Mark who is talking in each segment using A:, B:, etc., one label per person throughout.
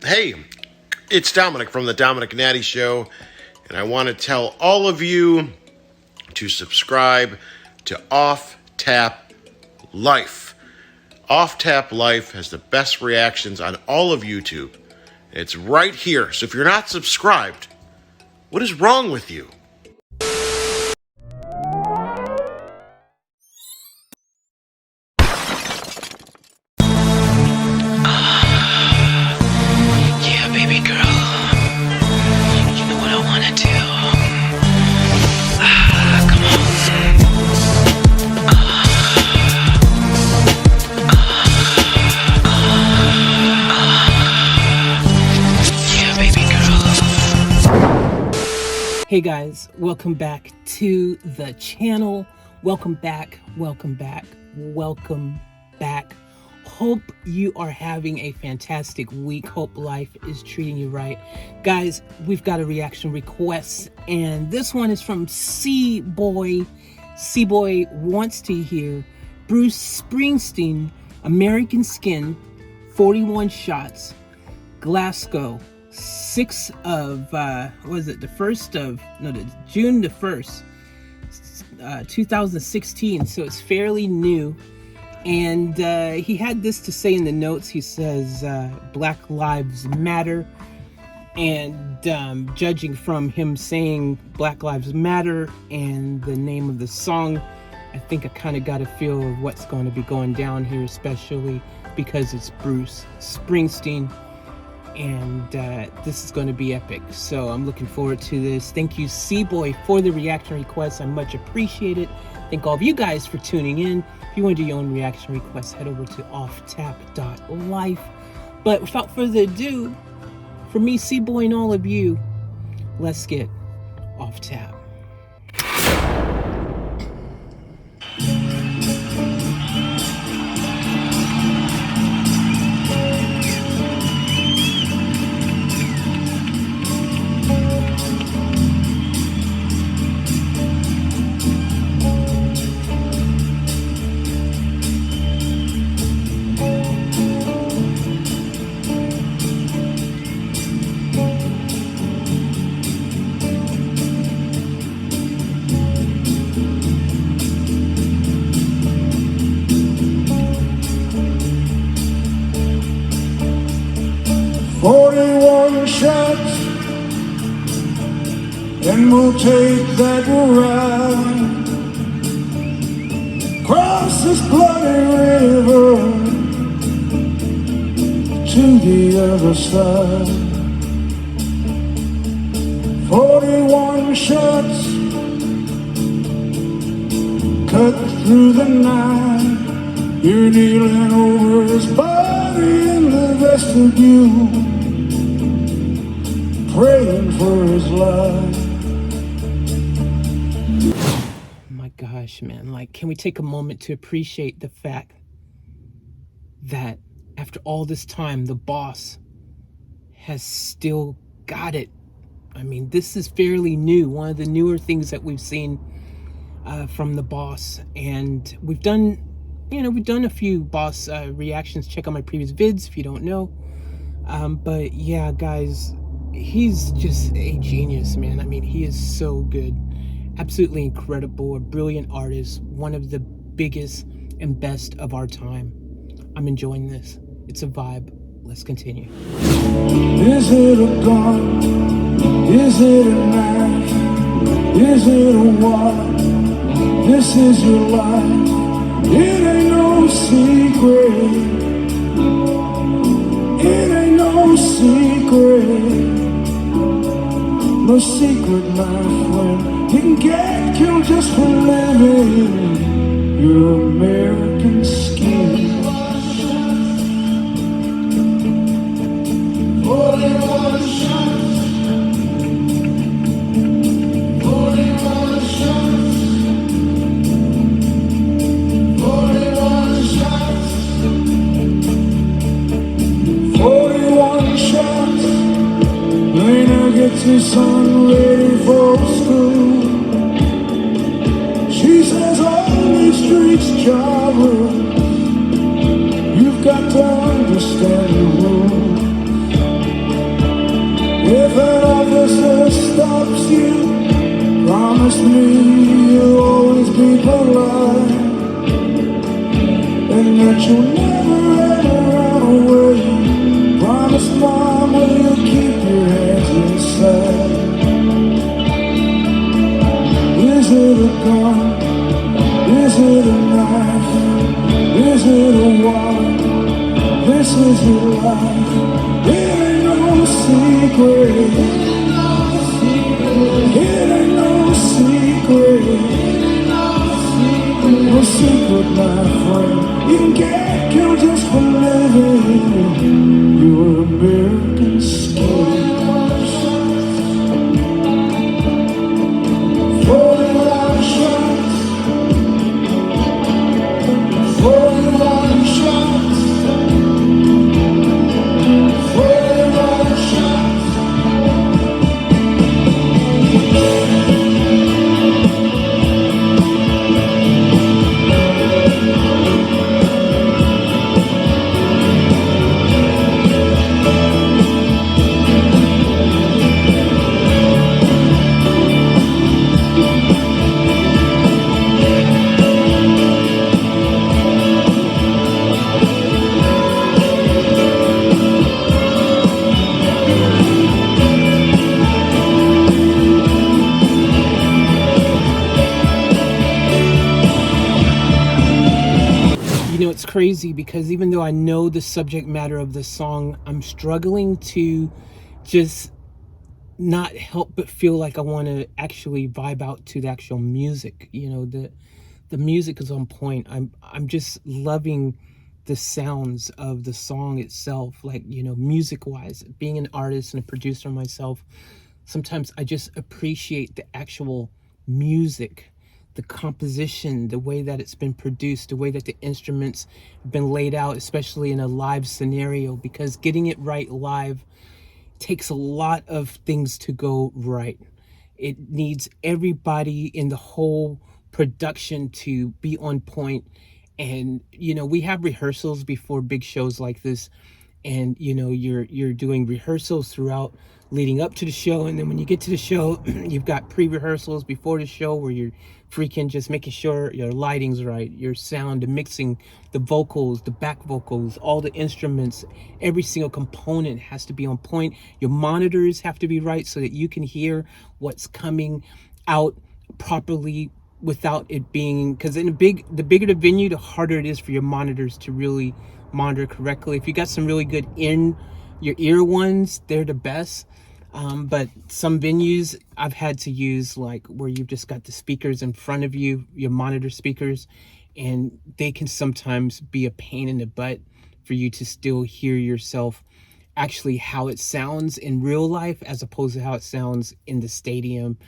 A: Hey, it's Dominic from the Dominic Natty Show, and I want to tell all of you to subscribe to Off Tap Life. Off Tap Life has the best reactions on all of YouTube. It's right here. So if you're not subscribed, what is wrong with you?
B: Hey guys, welcome back to the channel. Welcome back. Hope you are having a fantastic week. Hope life is treating you right. Guys, we've got a reaction request, and this one is from C-Boy. C-Boy wants to hear Bruce Springsteen, American Skin, 41 Shots, Glasgow. June the 1st, 2016, so it's fairly new. And he had this to say in the notes. He says Black Lives Matter, and judging from him saying Black Lives Matter and the name of the song, I think I kind of got a feel of what's going to be going down here, especially because it's Bruce Springsteen. And this is going to be epic, so I'm looking forward to this. Thank you, C-Boy, for the reaction request. I much appreciate it. Thank all of you guys for tuning in. If you want to do your own reaction requests, head over to offtap.life. But without further ado, for me, C-Boy, and all of you, let's get off tap.
C: 41 shots, and we'll take that ride across this bloody river to the other side. 41 shots cut through the night. You're kneeling over his body in the vestibule, praying for his life.
B: My gosh, man, like, can we take a moment to appreciate the fact that after all this time, the boss has still got it? I mean, this is fairly new, one of the newer things that we've seen from the boss, and we've done a few boss reactions. Check out my previous vids if you don't know. But yeah, guys, he's just a genius, man. I mean, he is so good. Absolutely incredible. A brilliant artist. One of the biggest and best of our time. I'm enjoying this. It's a vibe. Let's continue.
C: Is it a gun? Is it a knife? Is it a what? This is your life. It ain't no secret. It ain't no secret. No secret, my friend. You can get killed just for living your American skin. 41 shots. 41 shots. 41 shots. 41 shots. Lena gets her son ready for school. She says all these streets jobbers, you've got to understand the rules. loves you. Promise me you'll always be polite, and that you'll never ever run away. Promise, Mom, will you keep your hands inside? Is it a gun? Is it a knife? Is it a wand? This is your life. It ain't no secret. It ain't no secret. No secret, my friend. You can get killed just for living. You're American skin. 41 shots. 41 shots. 41 shots.
B: It's crazy because even though I know the subject matter of the song, I'm struggling to just not help but feel like I want to actually vibe out to the actual music. The music is on point. I'm just loving the sounds of the song itself, like, music wise. Being an artist and a producer myself, sometimes I just appreciate the actual music, the composition, the way that it's been produced, the way that the instruments have been laid out, especially in a live scenario, because getting it right live takes a lot of things to go right. It needs everybody in the whole production to be on point. And, we have rehearsals before big shows like this. And, you're doing rehearsals throughout leading up to the show. And then when you get to the show, you've got pre-rehearsals before the show where you're freaking just making sure your lighting's right, your sound, the mixing, the vocals, the back vocals, all the instruments, every single component has to be on point. Your monitors have to be right so that you can hear what's coming out properly without it being, because the bigger the venue, the harder it is for your monitors to really monitor correctly. If you got some really good in your ear ones, they're the best. But some venues I've had to use, like where you've just got the speakers in front of you, your monitor speakers, and they can sometimes be a pain in the butt for you to still hear yourself actually how it sounds in real life as opposed to how it sounds in the stadium.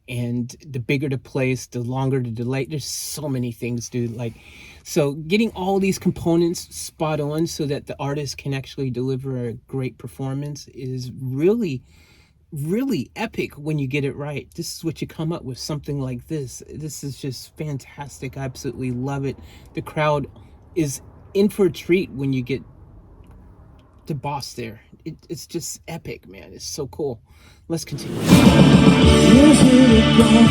B: And the bigger the place, the longer the delay. There's so many things, dude. So getting all these components spot on so that the artist can actually deliver a great performance is really, really epic when you get it right. This is what you come up with, something like this. This is just fantastic. I absolutely love it. The crowd is in for a treat when you get the boss there. It's just epic, man. It's so cool. Let's continue.
C: Is it a gun?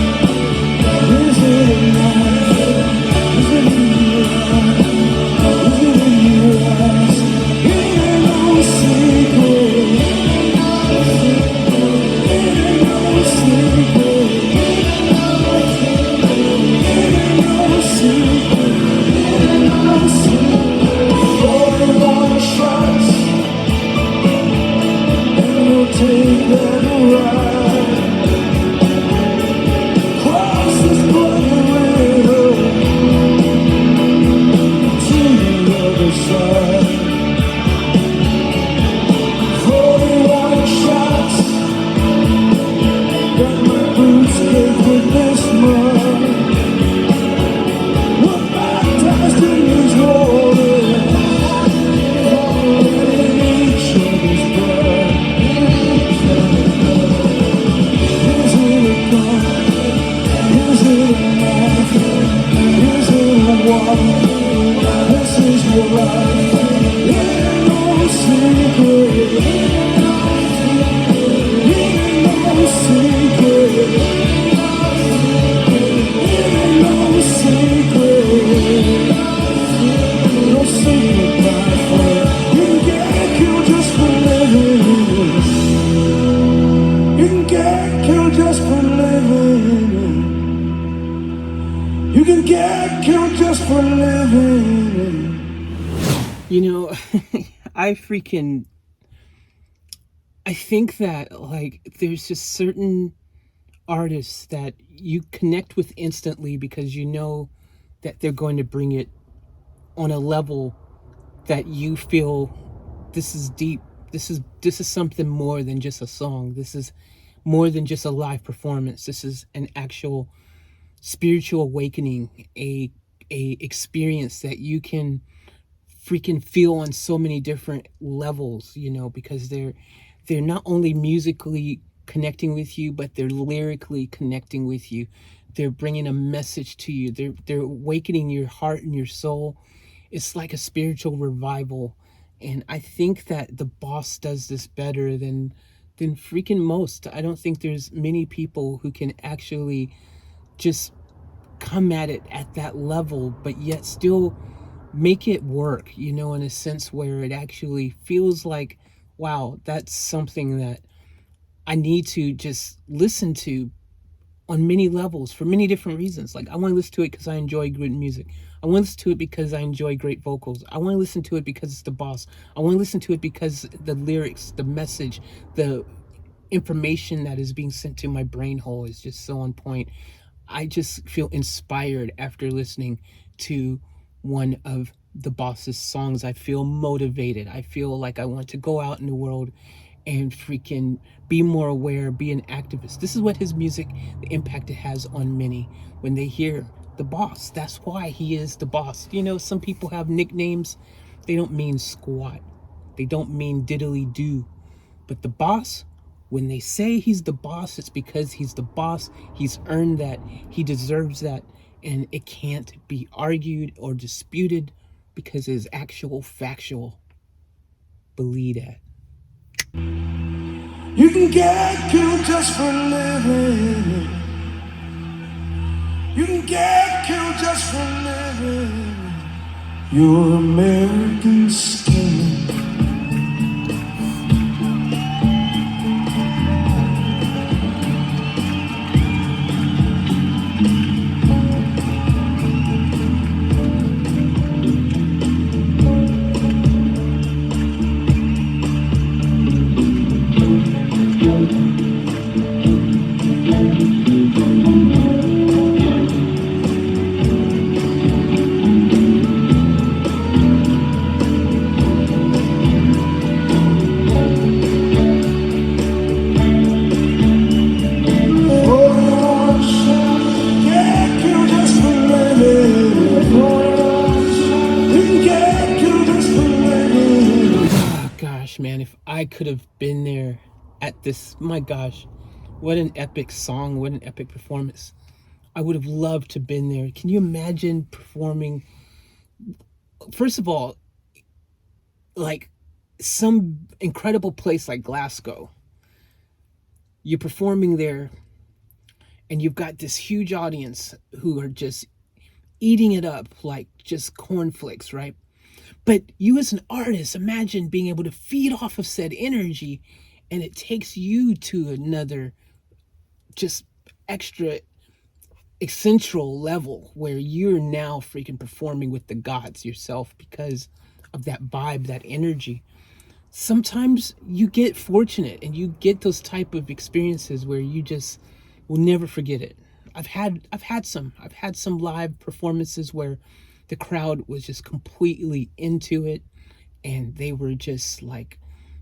C: Is it a knife? Is it in your eyes? Is it in your eyes? It ain't no secret. It ain't no secret. It ain't no secret. It ain't no secret. 41 shots, and we'll take that ride. Cross this bloody river to the other side. 41 shots, got my boots caked with this mud. We're baptized in this water, falling in each other's blood.
B: You know, I freaking, I think that like there's just certain artists that you connect with instantly because you know that they're going to bring it on a level that you feel this is deep. This is something more than just a song. This is more than just a live performance. This is an actual spiritual awakening, a experience that you can freaking feel on so many different levels, you know, because they're not only musically connecting with you, but they're lyrically connecting with you. They're bringing a message to you. They're awakening your heart and your soul. It's like a spiritual revival. And I think that the boss does this better than freaking most. I don't think there's many people who can actually just come at it at that level, but yet still make it work, you know, in a sense where it actually feels like, wow, that's something that I need to just listen to on many levels for many different reasons. Like, I want to listen to it because I enjoy good music. I want to listen to it because I enjoy great vocals. I want to listen to it because it's the boss. I want to listen to it because the lyrics, the message, the information that is being sent to my brain hole is just so on point. I just feel inspired after listening to one of the boss's songs. I feel motivated. I feel like I want to go out in the world and freaking be more aware, be an activist. This is what his music, the impact it has on many when they hear the boss. That's why he is the boss. You know, some people have nicknames. They don't mean squat. They don't mean diddly do. But the boss, when they say he's the boss, it's because he's the boss. He's earned that. He deserves that. And it can't be argued or disputed because it is actual factual. Believe that.
C: You can get killed just for living. You can get killed just for living. Your American skin.
B: Man, if I could have been there at this, my gosh, what an epic song, what an epic performance. I would have loved to have been there. Can you imagine performing, first of all, like some incredible place like Glasgow. You're performing there and you've got this huge audience who are just eating it up like just cornflakes, right? But you as an artist, imagine being able to feed off of said energy, and it takes you to another just extra essential level where you're now freaking performing with the gods yourself because of that vibe, that energy. Sometimes you get fortunate and you get those type of experiences where you just will never forget it. I've had some live performances where the crowd was just completely into it and they were just like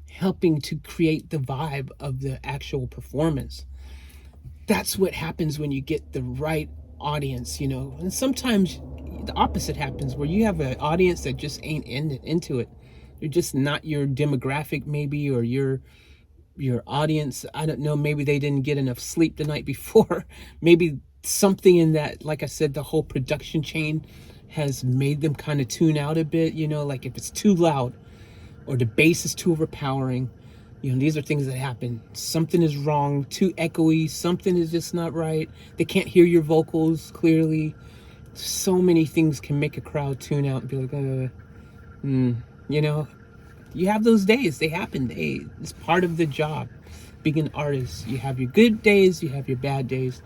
B: helping to create the vibe of the actual performance. That's what happens when you get the right audience, you know. And sometimes the opposite happens where you have an audience that just ain't into it. You're just not your demographic maybe, or your audience, I don't know, maybe they didn't get enough sleep the night before. Maybe something in that, like I said, the whole production chain has made them kind of tune out a bit, you know, like if it's too loud or the bass is too overpowering, you know, these are things that happen. Something is wrong, too echoey, something is just not right. They can't hear your vocals clearly. So many things can make a crowd tune out and be like, you know, you have those days, they happen. It's part of the job. Being an artist, you have your good days, you have your bad days,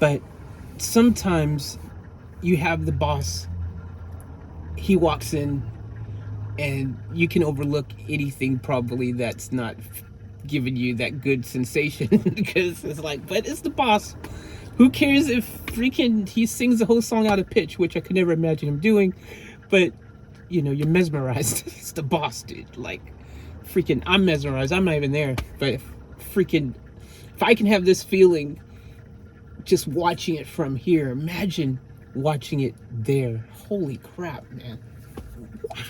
B: but sometimes you have the boss. He walks in and you can overlook anything probably that's not giving you that good sensation because it's like, but it's the boss. Who cares if freaking he sings the whole song out of pitch, which I could never imagine him doing, but you know, you're mesmerized. It's the boss, dude. Like, freaking, I'm mesmerized. I'm not even there, but freaking, if I can have this feeling just watching it from here, imagine watching it there. Holy crap, man. Wow.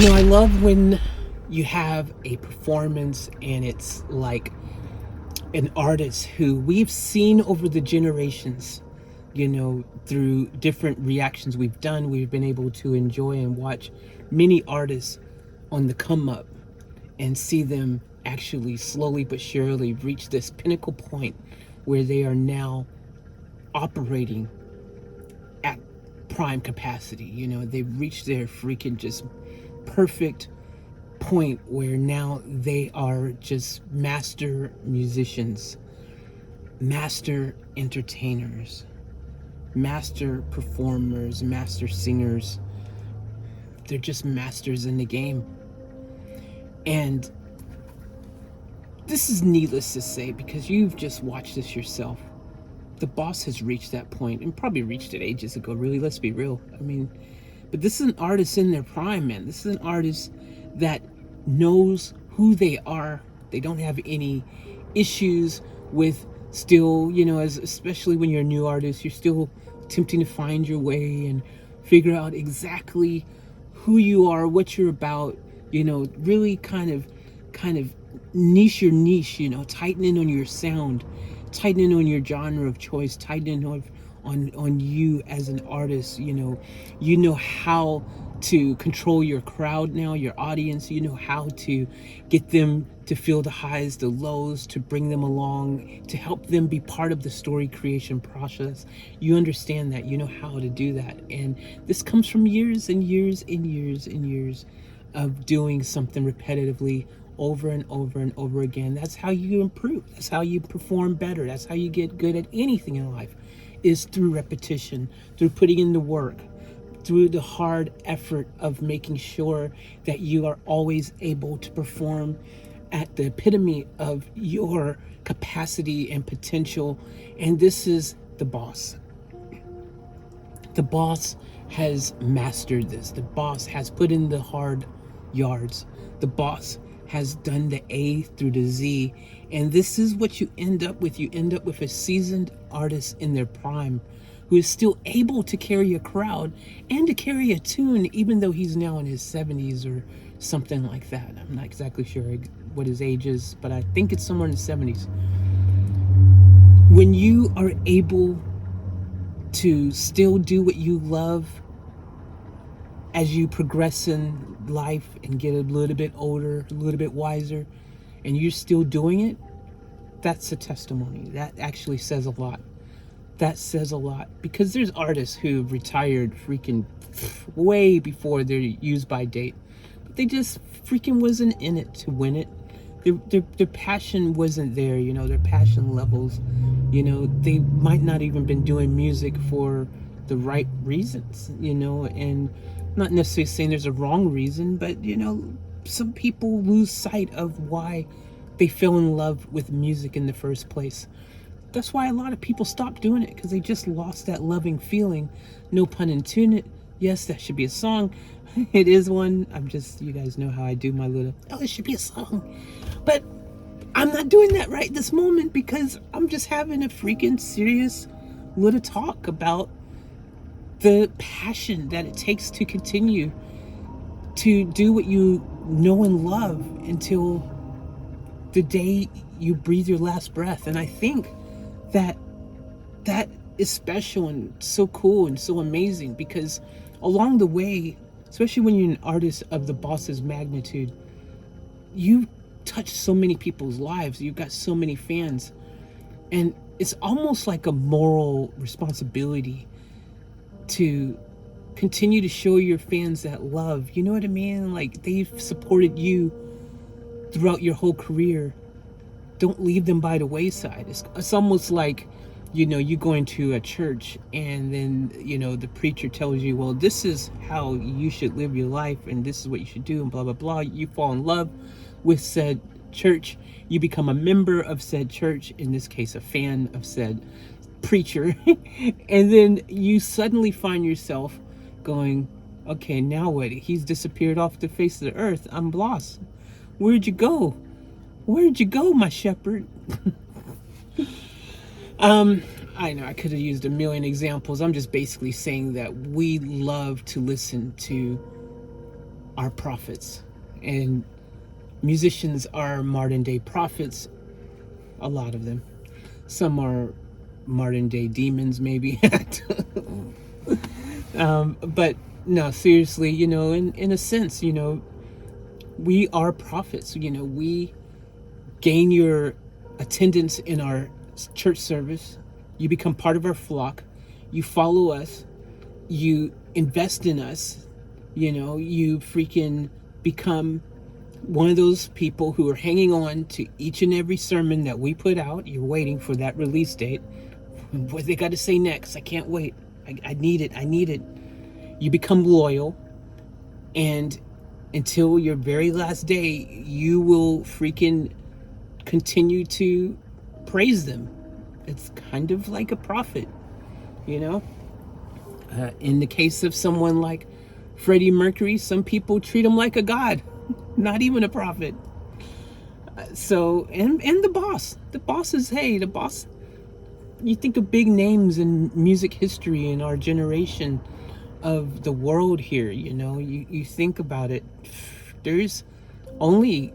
B: I love when you have a performance and it's like an artist who we've seen over the generations, you know, through different reactions we've done, we've been able to enjoy and watch many artists on the come up and see them actually slowly but surely reach this pinnacle point where they are now operating at prime capacity. You know, they've reached their freaking just perfect point where now they are just master musicians, master entertainers, master performers, master singers. They're just masters in the game. And this is needless to say because you've just watched this yourself. The boss has reached that point and probably reached it ages ago, really, let's be real. I mean, but this is an artist in their prime, man. This is an artist that knows who they are. They don't have any issues with still, you know, especially when you're a new artist, you're still attempting to find your way and figure out exactly who you are, what you're about, you know, really kind of niche your niche, you know, tighten in on your sound, tighten in on your genre of choice, tighten in on you as an artist. You know how to control your crowd now, your audience. You know how to get them to feel the highs, the lows, to bring them along, to help them be part of the story creation process. You understand that, you know how to do that. And this comes from years and years and years and years of doing something repetitively over and over and over again. That's how you improve. That's how you perform better. That's how you get good at anything in life, is through repetition, through putting in the work, through the hard effort of making sure that you are always able to perform at the epitome of your capacity and potential. And this is the boss. The boss has mastered this. The boss has put in the hard yards. The boss has done the A through the Z. And this is what you end up with. You end up with a seasoned artist in their prime who is still able to carry a crowd and to carry a tune, even though he's now in his 70s or something like that. I'm not exactly sure what his age is, but I think it's somewhere in the 70s. When you are able to still do what you love as you progress in life and get a little bit older, a little bit wiser, and you're still doing it, that's a testimony. That actually says a lot. That says a lot, because there's artists who retired freaking way before their use-by date, but they just freaking wasn't in it to win it. Their passion wasn't there, you know, their passion levels, you know, they might not even been doing music for the right reasons, you know, and not necessarily saying there's a wrong reason, but, you know, some people lose sight of why they fell in love with music in the first place. That's why a lot of people stop doing it, because they just lost that loving feeling. No pun intended. Yes, that should be a song. It is one. You guys know how I do my little, it should be a song. But I'm not doing that right this moment, because I'm just having a freaking serious little talk about the passion that it takes to continue to do what you know and love until the day you breathe your last breath. And I think that is special and so cool and so amazing, because along the way, especially when you're an artist of the boss's magnitude, you touch so many people's lives. You've got so many fans, and it's almost like a moral responsibility to continue to show your fans that love. You know what I mean? Like, they've supported you throughout your whole career. Don't leave them by the wayside. It's almost like, you know, you go into a church and then, you know, the preacher tells you, well, this is how you should live your life and this is what you should do and blah, blah, blah. You fall in love with said church. You become a member of said church, in this case, a fan of said preacher. And then you suddenly find yourself going, okay, now what? He's disappeared off the face of the earth. I'm lost. Where'd you go? Where'd you go, my shepherd? I know I could have used a million examples. I'm just basically saying that we love to listen to our prophets, and musicians are modern day prophets. A lot of them. Some are modern day demons, maybe. But no, seriously, you know, in a sense, you know, we are prophets. You know, we gain your attendance in our church service. You become part of our flock. You follow us. You invest in us. You know, you freaking become one of those people who are hanging on to each and every sermon that we put out. You're waiting for that release date. What they got to say next? I can't wait. I need it. I need it. You become loyal, and until your very last day, you will freaking continue to praise them. It's kind of like a prophet, you know. In the case of someone like Freddie Mercury, some people treat him like a god, not even a prophet. So, and the boss is, hey, the boss. You think of big names in music history in our generation of the world here, you know, you think about it, there's only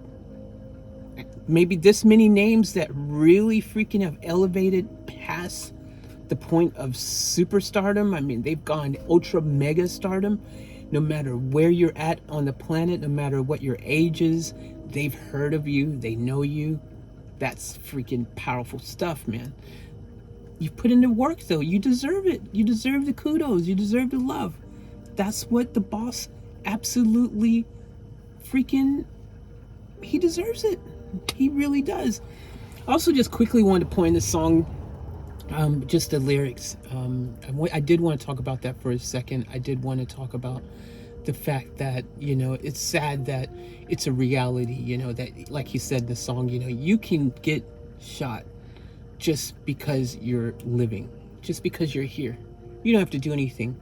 B: maybe this many names that really freaking have elevated past the point of superstardom. I mean, they've gone ultra mega stardom. No matter where you're at on the planet, no matter what your age is, they've heard of you, they know you. That's freaking powerful stuff, man. You put in the work, though. You deserve it. You deserve the kudos. You deserve the love. That's what the boss absolutely freaking, he deserves it. He really does. I also just quickly wanted to point this song, just the lyrics. I did want to talk about that for a second. I did want to talk about the fact that, you know, it's sad that it's a reality, you know, that, like he said in the song, you know, you can get shot just because you're living, just because you're here. You don't have to do anything.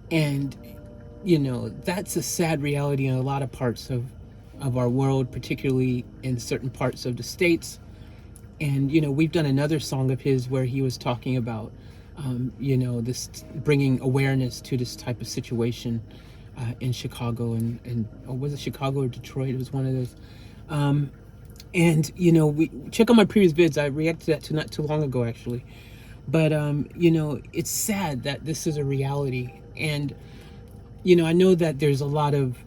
B: And, you know, that's a sad reality in a lot of parts of our world, particularly in certain parts of the States. And, you know, we've done another song of his where he was talking about, you know, this bringing awareness to this type of situation in Chicago and or was it Chicago or Detroit? It was one of those. And, you know, we check out my previous vids. I reacted to that not too long ago, actually. But, you know, it's sad that this is a reality. And I know that there's a lot of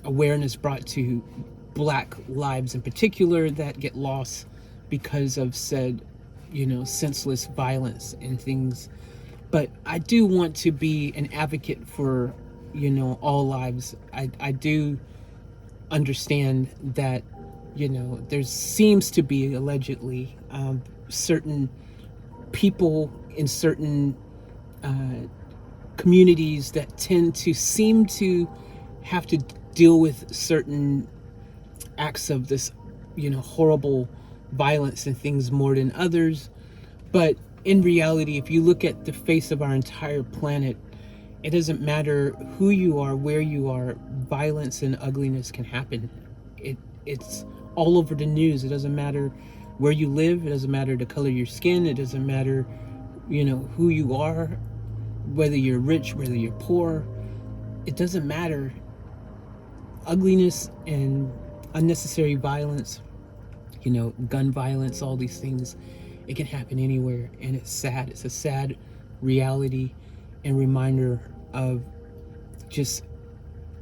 B: awareness brought to Black lives in particular that get lost because of said, senseless violence and things. But I do want to be an advocate for, all lives. I do understand that, there seems to be allegedly certain people in certain communities that tend to seem to have to deal with certain acts of this, horrible violence and things more than others. But in reality, if you look at the face of our entire planet, it doesn't matter who you are, where you are, violence and ugliness can happen. It's all over the news. It doesn't matter where you live. It doesn't matter the color of your skin. It doesn't matter, who you are, whether you're rich, whether you're poor. It doesn't matter. Ugliness and unnecessary violence, gun violence, all these things, it can happen anywhere, and it's sad. It's a sad reality and reminder of just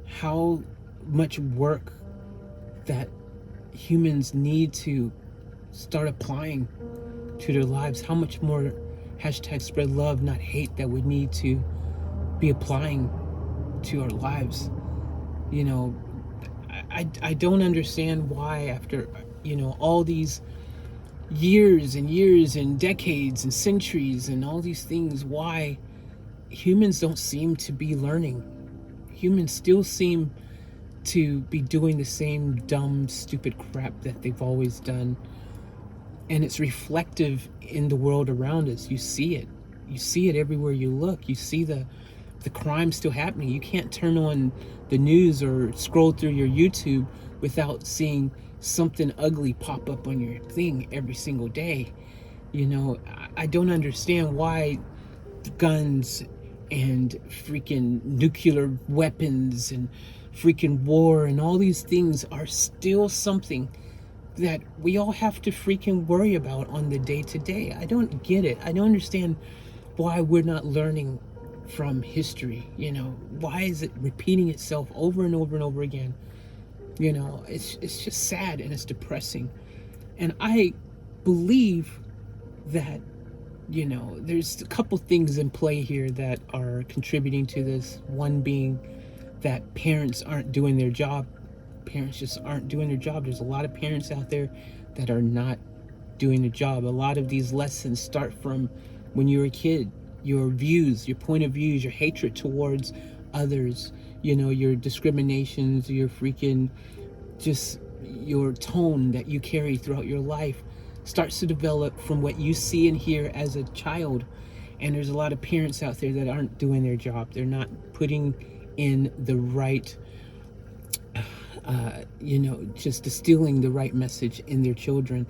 B: how much work that humans need to start applying to their lives, how much more #spread love, not hate, that we need to be applying to our lives. I don't understand why, after all these years and years and decades and centuries and all these things, why humans don't seem to be learning. Humans still seem to be doing the same dumb, stupid crap that they've always done. And it's reflective in the world around us. You see it. You see it everywhere you look. You see the crime still happening. You can't turn on the news or scroll through your YouTube without seeing something ugly pop up on your thing every single day. I don't understand why guns and freaking nuclear weapons and freaking war and all these things are still something that we all have to freaking worry about on the day to day. I don't get it. I don't understand why we're not learning from history. Why is it repeating itself over and over and over again? It's just sad and it's depressing. And I believe that, there's a couple things in play here that are contributing to this. One being that parents aren't doing their job. Parents just aren't doing their job. There's a lot of parents out there that are not doing their job. A lot of these lessons start from when you were a kid. Your views, your point of views, your hatred towards others, your discriminations, your freaking, just your tone that you carry throughout your life starts to develop from what you see and hear as a child. And there's a lot of parents out there that aren't doing their job. They're not putting in the right, just distilling the right message in their children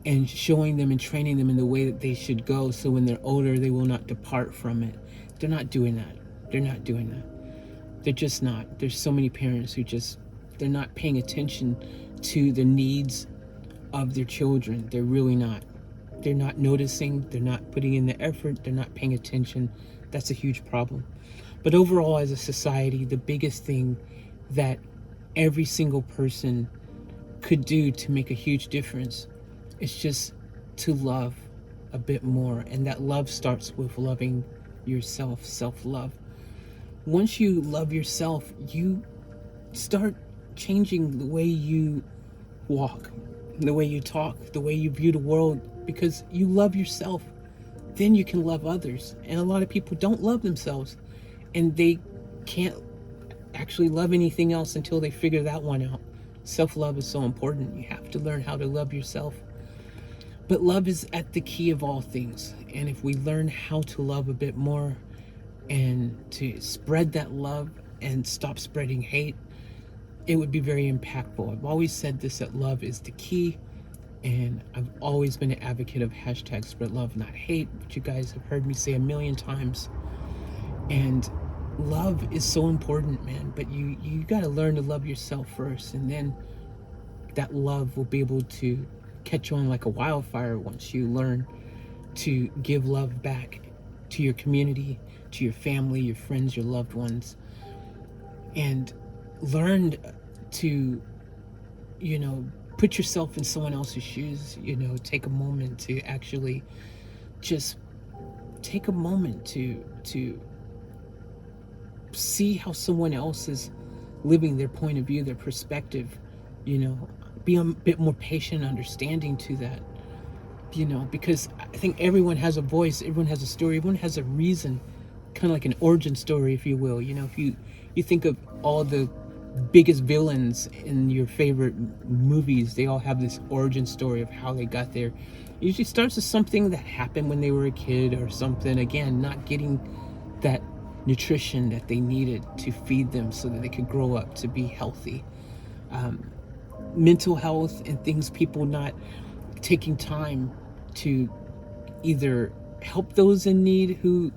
B: and showing them and training them in the way that they should go, so when they're older, they will not depart from it. They're not doing that. They're not doing that. They're just not. There's so many parents who they're not paying attention to the needs of their children. They're really not. They're not noticing. They're not putting in the effort. They're not paying attention. That's a huge problem. But overall, as a society, the biggest thing that every single person could do to make a huge difference is just to love a bit more. And that love starts with loving yourself, self-love. Once you love yourself, you start changing the way you walk, the way you talk, the way you view the world, because you love yourself. Then you can love others. And a lot of people don't love themselves, and they can't actually love anything else until they figure that one out. Self-love is so important. You have to learn how to love yourself. But love is at the key of all things. And if we learn how to love a bit more and to spread that love and stop spreading hate, it would be very impactful. I've always said this, that love is the key. And I've always been an advocate of #spread love, not hate, which you guys have heard me say a million times. And love is so important, man. But you got to learn to love yourself first. And then that love will be able to catch on like a wildfire once you learn to give love back to your community, to your family, your friends, your loved ones, and learn to, put yourself in someone else's shoes. Take a moment to actually just take a moment to see how someone else is living their point of view, their perspective. Be a bit more patient and understanding to that. Because I think everyone has a voice, everyone has a story, everyone has a reason, kind of like an origin story, if you will. If you think of all the biggest villains in your favorite movies, they all have this origin story of how they got there. It usually starts with something that happened when they were a kid or something, again, not getting that nutrition that they needed to feed them so that they could grow up to be healthy. Mental health and things, people not taking time to either help those in need who,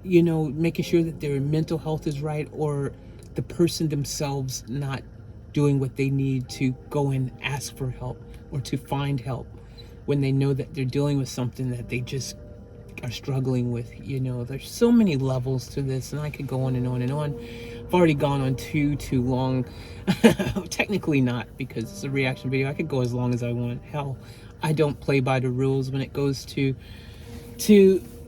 B: making sure that their mental health is right, or the person themselves not doing what they need to go and ask for help or to find help when they know that they're dealing with something that they just are struggling with. There's so many levels to this, and I could go on and on and on. I've already gone on too long. Technically not, because it's a reaction video. I could go as long as I want. Hell, I don't play by the rules when it goes to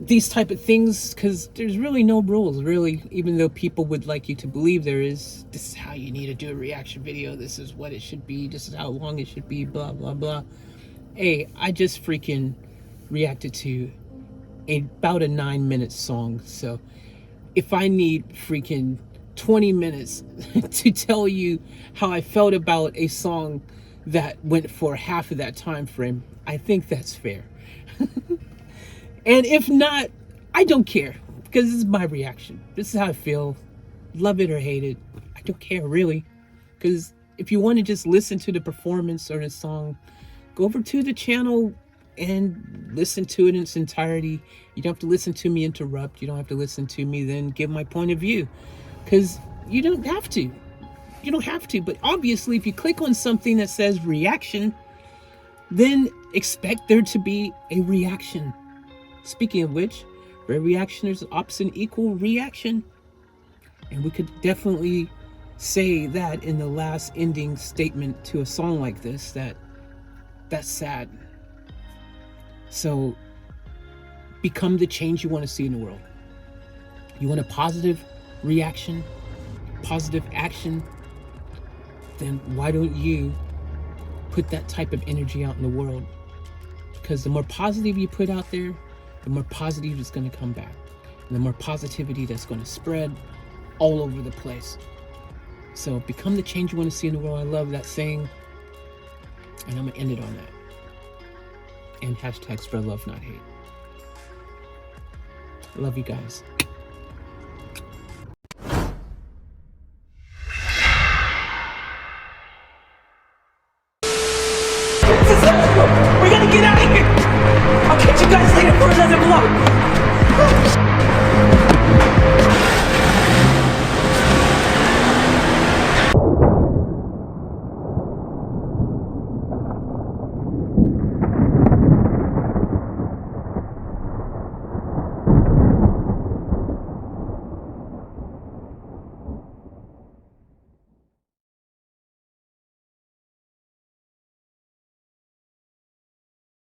B: these type of things, because there's really no rules, really, even though people would like you to believe there is. This is how you need to do a reaction video, this is what it should be, this is how long it should be, blah blah blah. Hey, I just freaking reacted to about a 9-minute song, so if I need freaking 20 minutes to tell you how I felt about a song that went for half of that time frame, I think that's fair. And if not, I don't care, because this is my reaction. This is how I feel. Love it or hate it, I don't care really. Because if you want to just listen to the performance or the song, go over to the channel and listen to it in its entirety. You don't have to listen to me interrupt. You don't have to listen to me then give my point of view, because you don't have to. You don't have to. But obviously, if you click on something that says reaction, then expect there to be a reaction. Speaking of which, for every reaction, there's opposite and equal reaction. And we could definitely say that in the last ending statement to a song like this, that's sad. So become the change you want to see in the world. You want a positive reaction, positive action, then why don't you put that type of energy out in the world? Because the more positive you put out there, the more positive is going to come back. And the more positivity that's going to spread all over the place. So become the change you want to see in the world. I love that saying. And I'm going to end it on that. And hashtag spread love, not hate. I love you guys.
D: We gotta get out of here! I'll catch you guys later for another vlog!